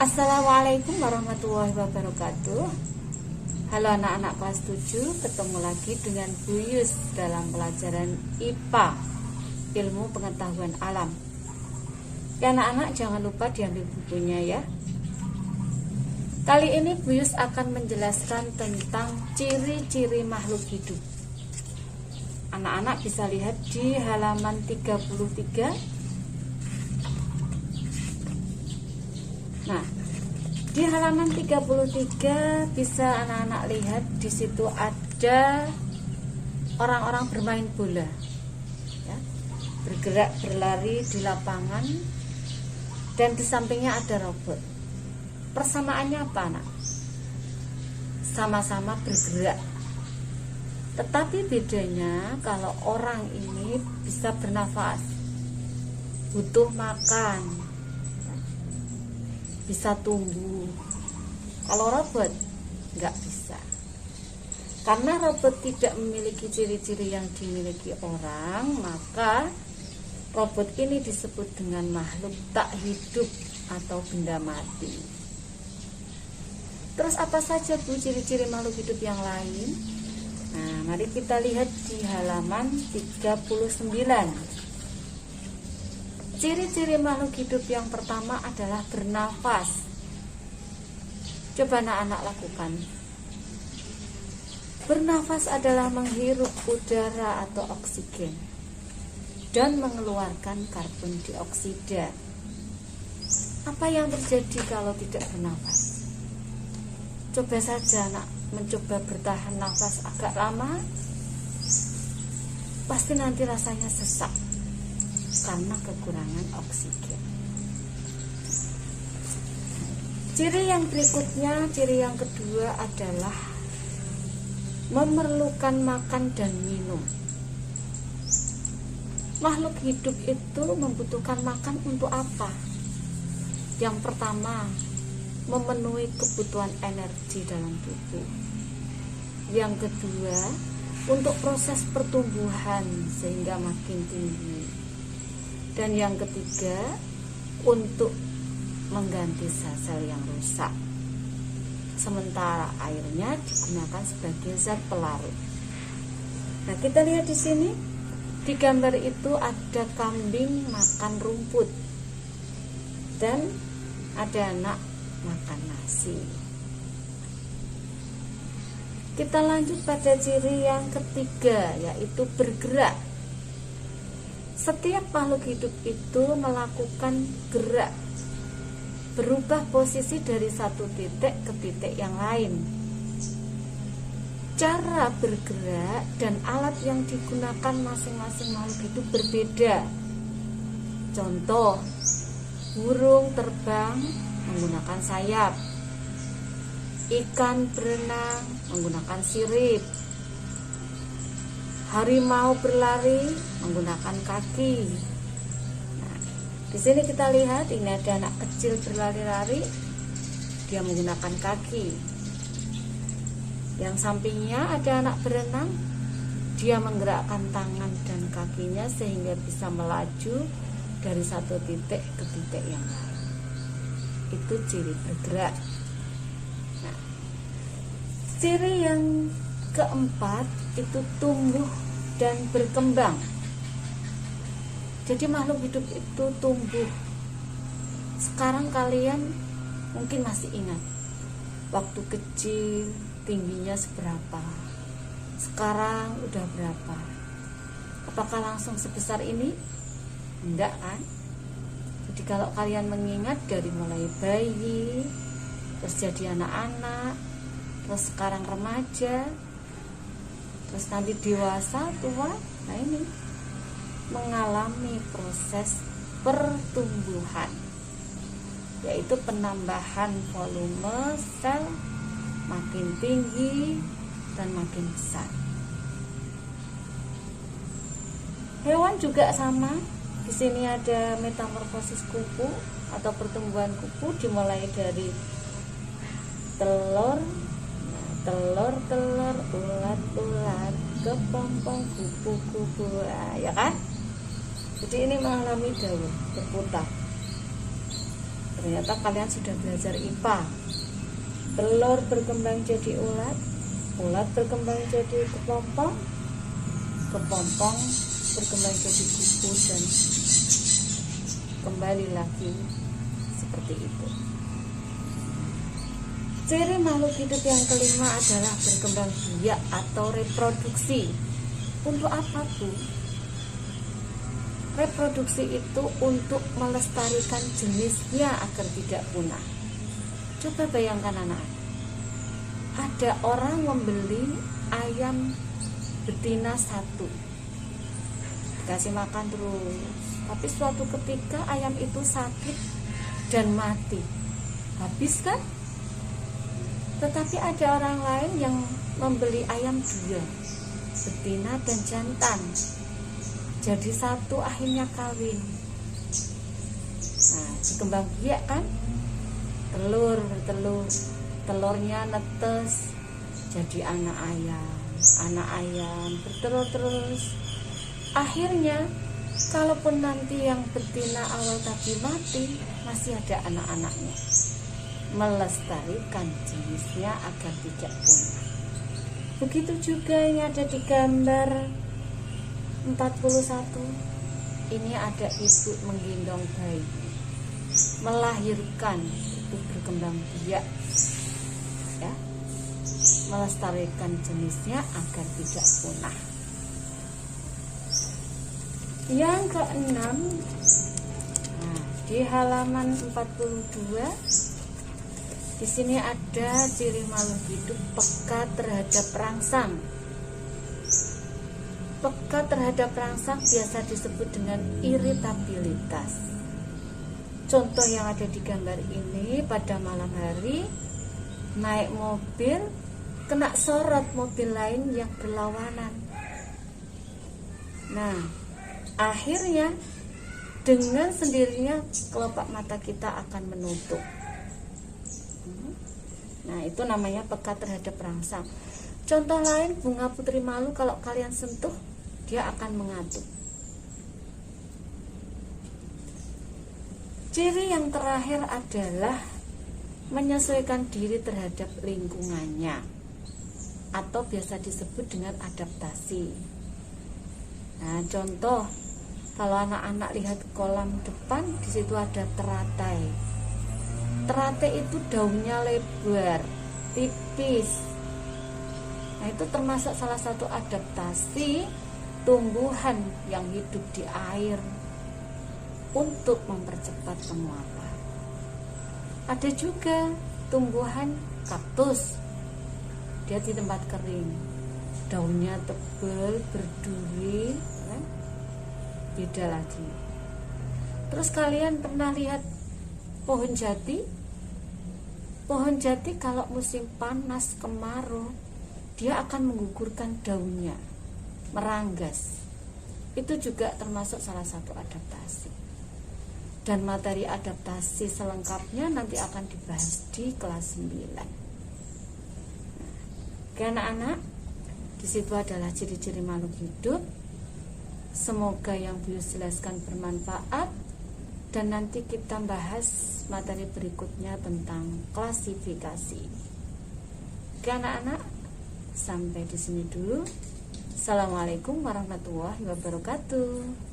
Assalamualaikum warahmatullahi wabarakatuh. Halo anak-anak kelas 7, ketemu lagi dengan Bu Yus dalam pelajaran IPA, Ilmu Pengetahuan Alam. Ya anak-anak, jangan lupa diambil bukunya ya. Kali ini Bu Yus akan menjelaskan tentang ciri-ciri makhluk hidup. Anak-anak bisa lihat di halaman 33. Nah, di halaman 33 bisa anak-anak lihat di situ ada orang-orang bermain bola, ya, bergerak berlari di lapangan, dan di sampingnya ada robot. Persamaannya apa, anak? Sama-sama bergerak. Tetapi bedanya kalau orang ini bisa bernafas, butuh makan, bisa tumbuh. Kalau robot nggak bisa, karena robot tidak memiliki ciri-ciri yang dimiliki orang, maka robot ini disebut dengan makhluk tak hidup atau benda mati. Terus apa saja Bu ciri-ciri makhluk hidup yang lain? Nah, mari kita lihat di halaman 39. Ciri-ciri makhluk hidup yang pertama adalah bernafas. Coba anak-anak lakukan. Bernafas adalah menghirup udara atau oksigen dan mengeluarkan karbon dioksida. Apa yang terjadi kalau tidak bernafas? Coba saja anak mencoba bertahan nafas agak lama, pasti nanti rasanya sesak karena kekurangan oksigen. Ciri yang berikutnya, ciri yang kedua adalah memerlukan makan dan minum. Makhluk hidup itu membutuhkan makan untuk apa? Yang pertama, memenuhi kebutuhan energi dalam tubuh. Yang kedua, untuk proses pertumbuhan sehingga makin tinggi. Dan yang ketiga, untuk mengganti sel-sel yang rusak. Sementara airnya digunakan sebagai zat pelarut. Nah, kita lihat di sini, di gambar itu ada kambing makan rumput dan ada anak makan nasi. Kita lanjut pada ciri yang ketiga, yaitu bergerak. Setiap makhluk hidup itu melakukan gerak, berubah posisi dari satu titik ke titik yang lain. Cara bergerak dan alat yang digunakan masing-masing makhluk hidup berbeda. Contoh, burung terbang menggunakan sayap, ikan berenang menggunakan sirip, harimau berlari menggunakan kaki. Nah, di sini kita lihat ini ada anak kecil berlari-lari, dia menggunakan kaki. Yang sampingnya ada anak berenang, dia menggerakkan tangan dan kakinya sehingga bisa melaju dari satu titik ke titik yang lain. Itu ciri bergerak. Nah, ciri yang keempat itu tumbuh dan berkembang. Jadi makhluk hidup itu tumbuh. Sekarang kalian mungkin masih ingat waktu kecil tingginya seberapa, sekarang udah berapa? Apakah langsung sebesar ini? Enggak kan? Jadi kalau kalian mengingat dari mulai bayi, terus jadi anak-anak, terus sekarang remaja, terus nanti dewasa, tua, nah ini mengalami proses pertumbuhan, yaitu penambahan volume sel makin tinggi dan makin besar. Hewan juga sama. Di sini ada metamorfosis kupu atau pertumbuhan kupu, dimulai dari telur, ulat, kepompong, kupu-kupu, ya kan? Jadi ini mengalami daun berputar. Ternyata kalian sudah belajar IPA. Telur berkembang jadi ulat, ulat berkembang jadi kepompong, kepompong berkembang jadi kupu, dan kembali lagi seperti itu. Ciri makhluk hidup yang kelima adalah berkembang biak atau reproduksi. Untuk apa, Bu? Reproduksi itu untuk melestarikan jenisnya agar tidak punah. Coba bayangkan anak, ada orang membeli ayam betina satu, dikasih makan terus, tapi suatu ketika ayam itu sakit dan mati. Habis kan? Tetapi ada orang lain yang membeli ayam dua, betina dan jantan, jadi satu, akhirnya kawin. Nah, berkembang biak kan? Telur, telurnya netes jadi anak ayam bertelur terus. Akhirnya kalaupun nanti yang betina awal tadi mati, masih ada anak-anaknya, melestarikan jenisnya agar tidak punah. Begitu juga yang ada di gambar 41. Ini ada ibu menggendong bayi, melahirkan, itu berkembang biak ya, melestarikan jenisnya agar tidak punah. Yang keenam, nah, di halaman 42 di sini ada ciri makhluk hidup peka terhadap rangsang. Peka terhadap rangsang biasa disebut dengan iritabilitas. Contoh yang ada di gambar ini, pada malam hari naik mobil kena sorot mobil lain yang berlawanan. Nah, akhirnya dengan sendirinya kelopak mata kita akan menutup. Nah, itu namanya peka terhadap rangsang. Contoh lain, bunga putri malu kalau kalian sentuh, dia akan mengatup. Ciri yang terakhir adalah menyesuaikan diri terhadap lingkungannya, atau biasa disebut dengan adaptasi. Nah, contoh, kalau anak-anak lihat kolam depan, di situ ada teratai. Teratai itu daunnya lebar, tipis. Nah, itu termasuk salah satu adaptasi tumbuhan yang hidup di air untuk mempercepat penguapan. Ada juga tumbuhan kaktus, dia di tempat kering, daunnya tebal, berduri, kan? Beda lagi. Terus kalian pernah lihat pohon jati? Pohon jati kalau musim panas kemarau, dia akan menggugurkan daunnya, meranggas. Itu juga termasuk salah satu adaptasi. Dan materi adaptasi selengkapnya nanti akan dibahas di kelas 9. Oke anak-anak, di situ adalah ciri-ciri makhluk hidup. Semoga yang Bu jelaskan bermanfaat, dan nanti kita bahas materi berikutnya tentang klasifikasi. Oke anak-anak, sampai di sini dulu. Assalamualaikum warahmatullahi wabarakatuh.